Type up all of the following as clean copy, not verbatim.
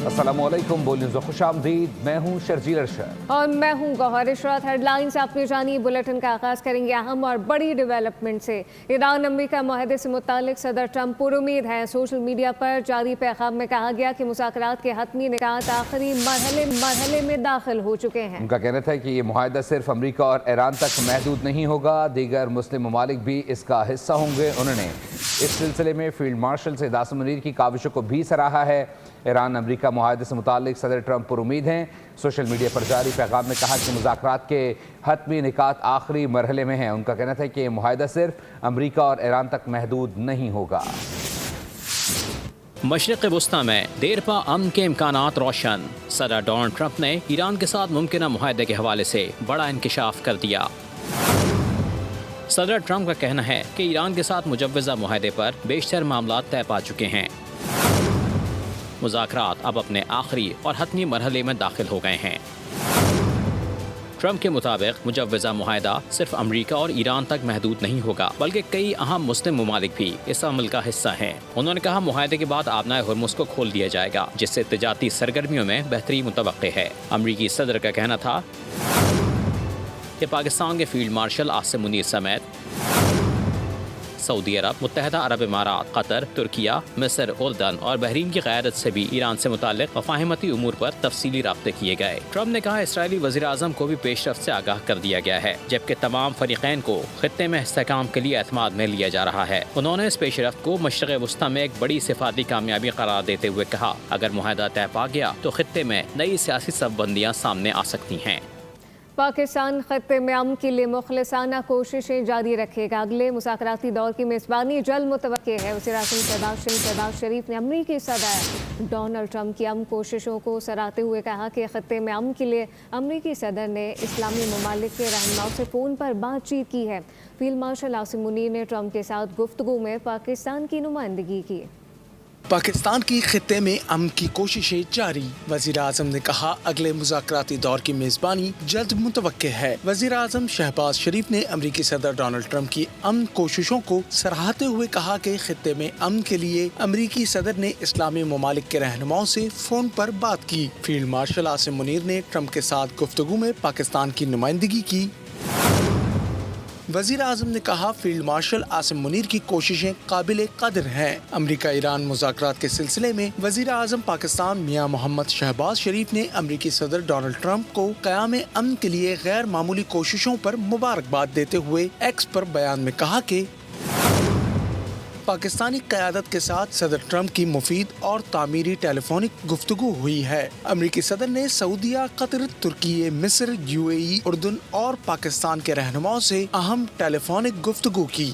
अस्सलामुअलैकुम, बोल न्यूज़ खुश आमदीद। मैं हूँ शर्जील अरशद और मैं हूँ गौहर इशरत। हेडलाइंस आपने जानी। बुलेटिन का आगाज़ करेंगे अहम और बड़ी डेवलपमेंट से। ईरान अमेरिका मुआहदे से मुतालिक सदर ट्रंप पुरुमीद हैं। सोशल मीडिया पर जारी पैगाम में कहा गया कि मुज़ाकरात के हतमी निकात आखिरी मरहले में दाखिल हो चुके हैं। उनका कहना था कि ये मुआहदा सिर्फ अमेरिका और ईरान तक महदूद नहीं होगा, दीगर मुस्लिम ममालिक भी इसका हिस्सा होंगे। उन्होंने इस सिलसिले में फील्ड मार्शल सईद आसिम मुनीर की काविशों को भी सराहा है। ईरान अमेरिका मुआहदे से मुतालिक सदर ट्रंप पर उम्मीद हैं। सोशल मीडिया पर जारी पैगाम में कहा कि मुज़ाकरात के हतमी निकात आखिरी मरहले में हैं। उनका कहना था कि ये मुआहदा सिर्फ अमेरिका और ईरान तक महदूद नहीं होगा। मशरिक़ वुस्ता में देरपा अमन के इम्कानात रोशन। सदर डोनाल्ड ट्रंप ने ईरान के साथ मुमकिन मुआहदे के हवाले से बड़ा इंकिशाफ कर दिया। सदर ट्रंप का कहना है कि ईरान के साथ मुजव्वज़ा मुआहदे पर बेशतर मामला तय पा चुके हैं। मुज़ाकरात अब अपने आखिरी और हतमी मरहले में दाखिल हो गए हैं। ट्रंप के मुताबिक मुजव्वज़ा मुआहदा सिर्फ अमेरिका और ईरान तक महदूद नहीं होगा, बल्कि कई अहम मुस्लिम ममालिक भी इस अमल का हिस्सा हैं। उन्होंने कहा मुआहदे के बाद आबनाए हुर्मुज़ को खोल दिया जाएगा, जिससे तिजारती सरगर्मियों में बेहतरी मुतवक्के है। अमरीकी सदर का कहना था कि पाकिस्तान के फील्ड मार्शल आसिम मुनीर समेत सऊदी अरब, मुत्तहदा अरब इमारात, कतर, तुर्किया, मिस्र, उर्दन और बहरीन की क़यादत से भी ईरान से मुताल्लिक़ मफ़ाहिमती उमूर पर तफसीली राब्ते किए गए। ट्रंप ने कहा इसराइली वज़ीर आज़म को भी पेशरफ्त से आगाह कर दिया गया है, जबकि तमाम फ़रीक़ैन को ख़ित्ते में इस्तेहकाम के लिए एतमाद में लिया जा रहा है। उन्होंने इस पेशरफ्त को मशरिक़ वुस्ता में एक बड़ी सिफाती कामयाबी करार देते हुए कहा अगर मुआहदा तय पा गया तो ख़ित्ते में नई सियासी सबबंदियाँ सामने आ सकती हैं। पाकिस्तान खत्ते में अमन के लिए मुखलिसाना कोशिशें जारी रखेगा। अगले मुज़ाकराती दौर की मेज़बानी जल्द मुतवक्के है। वज़ीर आज़म शहबाज शरीफ ने अमरीकी सदर डोनाल्ड ट्रंप की अमन कोशिशों को सराहते हुए कहा कि खत्ते में अमन के लिए अमरीकी सदर ने इस्लामी ममालिक के रहनुमाओं से फ़ोन पर बातचीत की है। फील्ड मार्शल आसिम मुनीर ने ट्रंप के साथ गुफ्तगू में पाकिस्तान की नुमाइंदगी की। पाकिस्तान की खित्ते में अमन की कोशिशें जारी। वज़ीर आज़म ने कहा अगले मुज़ाकराती दौर की मेज़बानी जल्द मुतवक्के है। वज़ीर आज़म शहबाज शरीफ ने अमरीकी सदर डोनाल्ड ट्रंप की अमन कोशिशों को सराहते हुए कहा कि खित्ते में अमन के लिए अमरीकी सदर ने इस्लामी ममालिक के रहनुमाओं से फ़ोन पर बात की। फील्ड मार्शल आसिम मुनीर ने ट्रंप के साथ गुफ्तगू में पाकिस्तान की नुमाइंदगी की। वज़ीर आज़म ने कहा फील्ड मार्शल आसिम मुनीर की कोशिशें काबिल कदर हैं। अमरीका ईरान मुज़ाकरात के सिलसिले में वज़ीर आज़म पाकिस्तान मियां मोहम्मद शहबाज शरीफ ने अमरीकी सदर डोनाल्ड ट्रंप को क़याम अमन के लिए गैर मामूली कोशिशों पर मुबारकबाद देते हुए एक्स पर बयान में कहा कि पाकिस्तानी क़यादत के साथ सदर ट्रंप की मुफीद और तामीरी टेलीफोनिक गुफ्तगू हुई है। अमरीकी सदर ने सऊदीया, कतर, तुर्की, मिस्र, यूएई, उर्दन और पाकिस्तान के रहनुमाओं से अहम टेलीफोनिक गुफ्तगू की।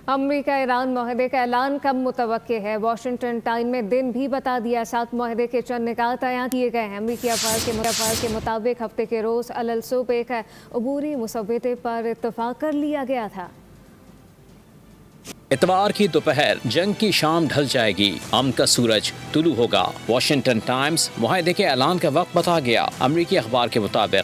अमेरिका ईरान मुआहदे का ऐलान कब मुतवक्के है? वाशिंगटन टाइम में दिन भी बता दिया। साथ मुआहदे के चंद निकात तय किए गए हैं। अमरीकी अखबार के मुताबिक हफ्ते के रोज़ अलल सुबह एक अबूरी मुसव्वदे पर इत्तफाक कर लिया गया था। इतवार की दोपहर जंग की शाम ढल जाएगी, अमन का सूरज तुलू होगा। वाशिंगटन टाइम्स मुआहदे के ऐलान का वक्त बता गया। अमरीकी अखबार के मुताबिक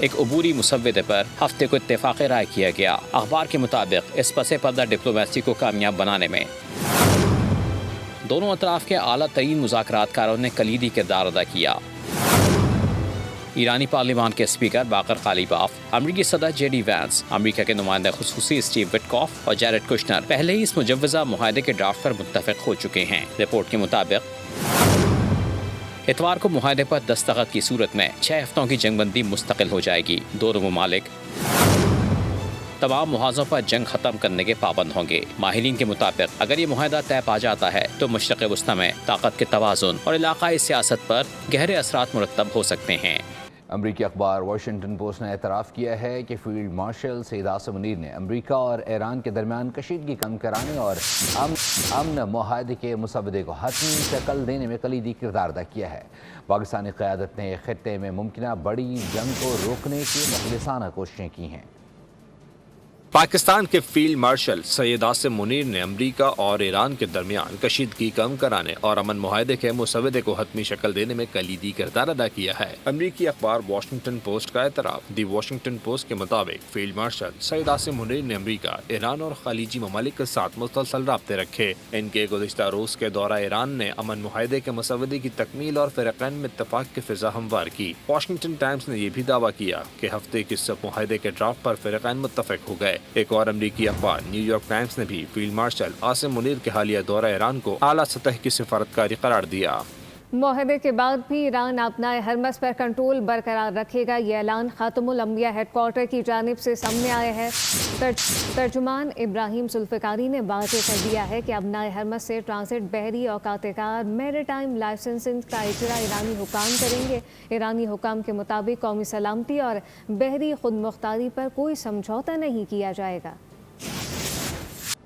एक अबूरी मुसव्वदे पर हफ्ते को इत्तेफाक राय किया गया। अखबार के मुताबिक इस पसे पर्दा डिप्लोमेसी को कामयाब बनाने में दोनों अतराफ के आला तरीन मुज़ाकरातकारों ने कलीदी किरदार अदा किया। ईरानी पार्लिमान के स्पीकर बाकर कालीबाफ, अमरीकी सदर जेडी वैंस, अमरीका के नुमाइंदा खुसूसी स्टीव विटकॉफ और जैरेड कुशनर पहले ही इस मुजव्वज़ा मुआहदे के ड्राफ्ट पर मुत्तफ़िक़ हो चुके हैं। रिपोर्ट के मुताबिक इतवार को मुआहदे पर दस्तखत की सूरत में 6 हफ्तों की जंगबंदी मुस्तकिल हो जाएगी। दोनों ममालिक तमाम मुहाज़ों पर जंग ख़त्म करने के पाबंद होंगे। माहिरीन के मुताबिक अगर ये मुआहदा तय पा जाता है तो मशरिक़ वुस्ता में ताकत के तवाज़ुन और इलाक़ाई सियासत पर गहरे असरात मुरत्तब हो सकते हैं। अमरीकी अखबार वाशिंगटन पोस्ट ने एतराफ़ किया है कि फील्ड मार्शल सईद आसिम मुनीर ने अमरीका और ईरान के दरमियान कशीदगी कम कराने और अमन मुआहदे के मुसव्वदे को हतमी शक्ल देने में कलीदी किरदार अदा किया है। पाकिस्तानी क़यादत ने खित्ते में मुमकिन बड़ी जंग को रोकने की मुखलिसाना कोशिशें की हैं। पाकिस्तान के फील्ड मार्शल सैयद आसिम मुनीर ने अमरीका और ईरान के दरमियान कशीदगी कम कराने और अमन मुआहदे के मुसवदे को हतमी शक्ल देने में कलीदी किरदार अदा किया है। अमरीकी अखबार वाशिंगटन पोस्ट का एतराफ़ दी वाशिंगटन पोस्ट के मुताबिक फील्ड मार्शल सैयद आसिम मुनीर ने अमरीका, ईरान और खलीजी ममालिक के साथ मुसलसल राब्ते रखे। इनके गुज़िश्ता रोज़ के दौरा ईरान ने अमन मुआहदे के मुसवदे की तकमील और फ़िरक़ैन में इत्तफ़ाक़ की फ़िज़ा हमवार की। वाशिंगटन टाइम्स ने यह भी दावा किया कि हफ्ते के इस मुआहदे के ड्राफ्ट पर फ़िरक़ैन मुत्तफ़िक़ हो गए। एक और अमरीकी अखबार न्यूयॉर्क टाइम्स ने भी फील्ड मार्शल आसिम मुनीर के हालिया दौरा ईरान को आला सतह की सिफारतकारी करार दिया। मुआहदे के बाद भी ईरान अपना हरमस पर कंट्रोल बरकरार रखेगा। ये ऐलान खातमुल अंबिया हेडक्वार्टर की जानिब से सामने आया है। तर्जुमान इब्राहिम जुल्फ़िकारी ने वाज़ेह कर दिया है कि अपना हरमस से ट्रांसिट बहरी औकात-ए-कार मैरीटाइम लाइसेंसिंग का इजरा ईरानी हुकाम करेंगे। ईरानी हुकाम के मुताबिक कौमी सलामती और बहरी खुद मुख्तारी पर कोई समझौता नहीं किया जाएगा।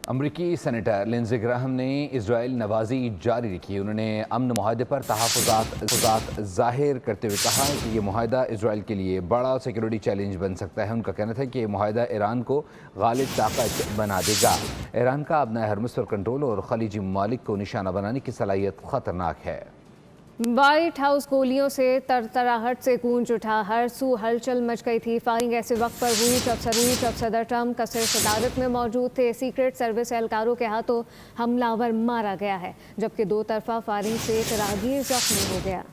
अमरीकी सेनेटर लिंडसे ग्राहम ने इजराइल नवाजी जारी रखी। उन्होंने अमन मुआहदे पर तहफ़्फ़ुज़ात ज़ाहिर करते हुए कहा कि ये मुआहदा इजराइल के लिए बड़ा सिक्योरिटी चैलेंज बन सकता है। उनका कहना था कि ये मुआहदा ईरान को गालिब ताकत बना देगा। ईरान का अपना हरमुज़ पर कंट्रोल और खलीजी ममालिक को निशाना बनाने की सलाहियत ख़तरनाक है। व्हाइट हाउस गोलियों से तरतराहट से गूंज उठा, हर सू हलचल मच गई थी। फायरिंग ऐसे वक्त पर हुई जब सदर ट्रंप कसर सदारत में मौजूद थे। सीक्रेट सर्विस एहलकारों के हाथों हमलावर मारा गया है, जबकि दो तरफा फायरिंग से एक राहगीर जख्मी हो गया।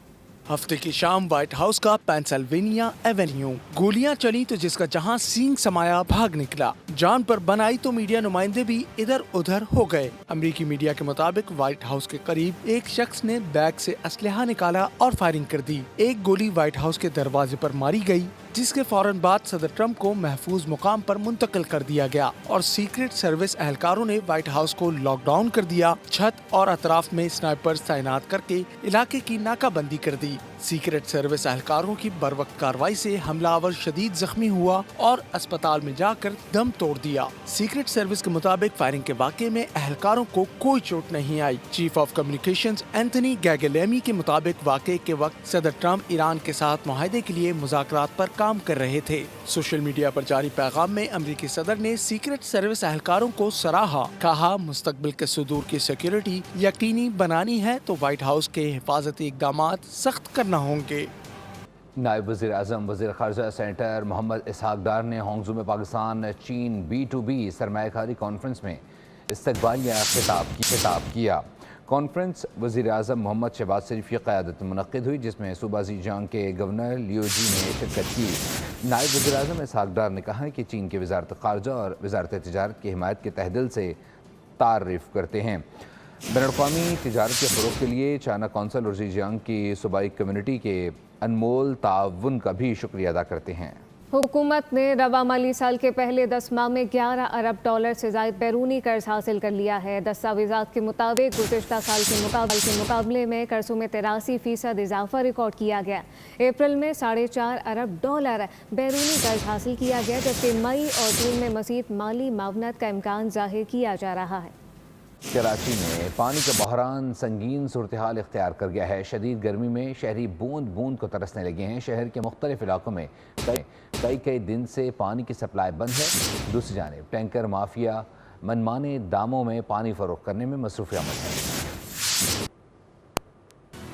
हफ्ते की शाम व्हाइट हाउस का पेंसिल्वेनिया एवेन्यू गोलियां चली तो जिसका जहां सींग समाया भाग निकला। जान पर बनाई तो मीडिया नुमाइंदे भी इधर उधर हो गए। अमरीकी मीडिया के मुताबिक व्हाइट हाउस के करीब एक शख्स ने बैग से असलहा निकाला और फायरिंग कर दी। एक गोली व्हाइट हाउस के दरवाजे पर मारी गई, जिसके फौरन बाद सदर ट्रंप को महफूज मुकाम पर मुंतकिल कर दिया गया और सीक्रेट सर्विस एहलकारों ने व्हाइट हाउस को लॉकडाउन कर दिया। छत और अतराफ में स्नाइपर्स तैनात करके इलाके की नाकाबंदी कर दी। सीक्रेट सर्विस एहलकारों की बरवक्त कार्रवाई से हमलावर शदीद जख्मी हुआ और अस्पताल में जाकर दम तोड़ दिया। सीक्रेट सर्विस के मुताबिक फायरिंग के वाक़े में एहलकारों को कोई चोट नहीं आई। चीफ ऑफ कम्युनिकेशंस एंथनी गैगलेमी के मुताबिक वाक़े के वक्त सदर ट्रंप ईरान के साथ मुआहदे के लिए मुज़ाकरात पर काम कर रहे थे। सोशल मीडिया पर जारी पैगाम में अमरीकी सदर ने सीक्रेट सर्विस एहलकारों को सराहा। कहा, मुस्तकबिल के सुदूर की सिक्योरिटी यकीनी बनानी है तो व्हाइट हाउस के हिफाजती इक़दामात सख्त करना होंगे। नायब वज़ीर आज़म वज़ीर ख़ारजा सेनेटर मोहम्मद इसहाक डार ने होंगज़ू में पाकिस्तान चीन B2B सरमायाकारी कॉन्फ्रेंस में इस्तक़बालिया खिताब किया। कॉन्फ्रेंस वज़ीर आज़म मोहम्मद शहबाज शरीफ की क़यादत में मुनक़्क़िद हुई, जिसमें सूबा ज़ीजांग के गवर्नर लियो जी ने शिरकत की। नायब वज़ीर आज़म इसहाक डार ने कहा कि चीन की वज़ारत ख़ारजा और वज़ारत तिजारत की हिमायत के तहदिल से तारीफ़ करते हैं। बैनुल-अक़वामी तिजारत के फ़रोग़ के लिए चाइना कौंसल और ज़ीजांग की सूबाई कम्यूनिटी के अनमोल ताउन का भी शुक्रिया अदा करते हैं। हुकूमत ने रवा माली साल के पहले 10 माह में 11 अरब डॉलर से ज़ायद बैरूनी कर्ज हासिल कर लिया है। दस्तावेज़ात के मुताबिक गुज़िश्ता साल के मुकाबले में कर्ज़ों में 83% इजाफा रिकॉर्ड किया गया। अप्रैल में 4.5 अरब डॉलर बैरूनी कर्ज हासिल किया गया, जबकि मई और जून में मज़ीद माली मावनत का इम्कान ज़ाहिर किया जा रहा है। कराची में पानी का बहरान संगीन सूरत हाल इख्तियार कर गया है। शदीद गर्मी में शहरी बूंद बूंद को तरसने लगे हैं। शहर के मुख्तलिफ इलाकों में कई दिन से पानी की सप्लाई बंद है। दूसरी जानिब टैंकर माफिया मनमाने दामों में पानी फरोख्त करने में मसरूफ़ अमल है।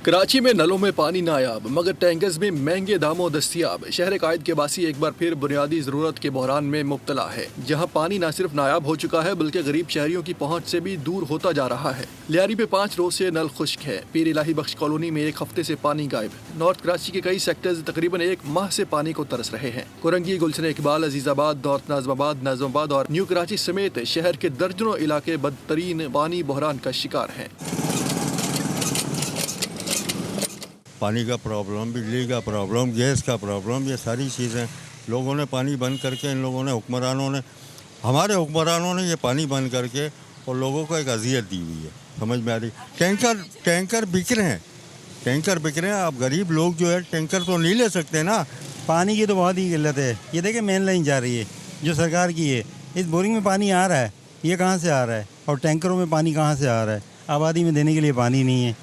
कराची में नलों में पानी नायाब मगर टैंकर्स में महंगे दामों दस्तियाब। शहर कायद के बासी एक बार फिर बुनियादी ज़रूरत के बहरान में मुब्तला है, जहां पानी न सिर्फ नायाब हो चुका है बल्कि गरीब शहरियों की पहुंच से भी दूर होता जा रहा है। लियारी में 5 रोज से नल खुश्क है। पीर इलाही बख्श कॉलोनी में 1 हफ्ते से पानी गायब। नॉर्थ कराची के कई सेक्टर्स तकरीबन 1 माह से पानी को तरस रहे हैं। कुरंगी, गुलशन इकबाल, अजीजाबाद, नॉर्थ नाज़िमाबाद और न्यू कराची समेत शहर के दर्जनों इलाके बदतरीन पानी बहरान का शिकार हैं। पानी का प्रॉब्लम, बिजली का प्रॉब्लम, गैस का प्रॉब्लम, ये सारी चीज़ें लोगों ने पानी बंद करके, इन लोगों ने हमारे हुक्मरानों ने ये पानी बंद करके और लोगों को एक अजियत दी हुई है। समझ में आ रही? टैंकर बिक रहे हैं। अब गरीब लोग जो है टैंकर तो नहीं ले सकते ना। पानी की तो बहुत ही किल्लत है। ये देखें मेन लाइन जा रही है जो सरकार की है, इस बोरिंग में पानी आ रहा है, ये कहाँ से आ रहा है? और टैंकरों में पानी कहाँ से आ रहा है? आबादी में देने के लिए पानी नहीं है।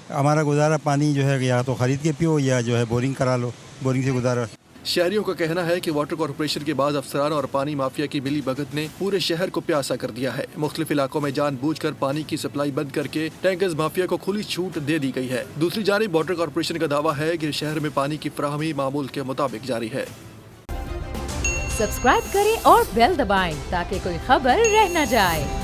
हमारा गुजारा पानी जो है या तो ख़रीद के पियो या जो है बोरिंग करा लो, बोरिंग से गुजारा। शहरियों का कहना है कि वाटर कॉर्पोरेशन के बाद अफसरान और पानी माफिया की मिली भगत ने पूरे शहर को प्यासा कर दिया है। मुख्तलिफ इलाकों में जानबूझकर पानी की सप्लाई बंद करके टैंकर्स माफिया को खुली छूट दे दी गई है। दूसरी जानिब वाटर कॉर्पोरेशन का दावा है कि शहर में पानी की फराहमी मामूल के मुताबिक जारी है। सब्सक्राइब करें और बेल दबाएं ताकि कोई खबर रह न जाए।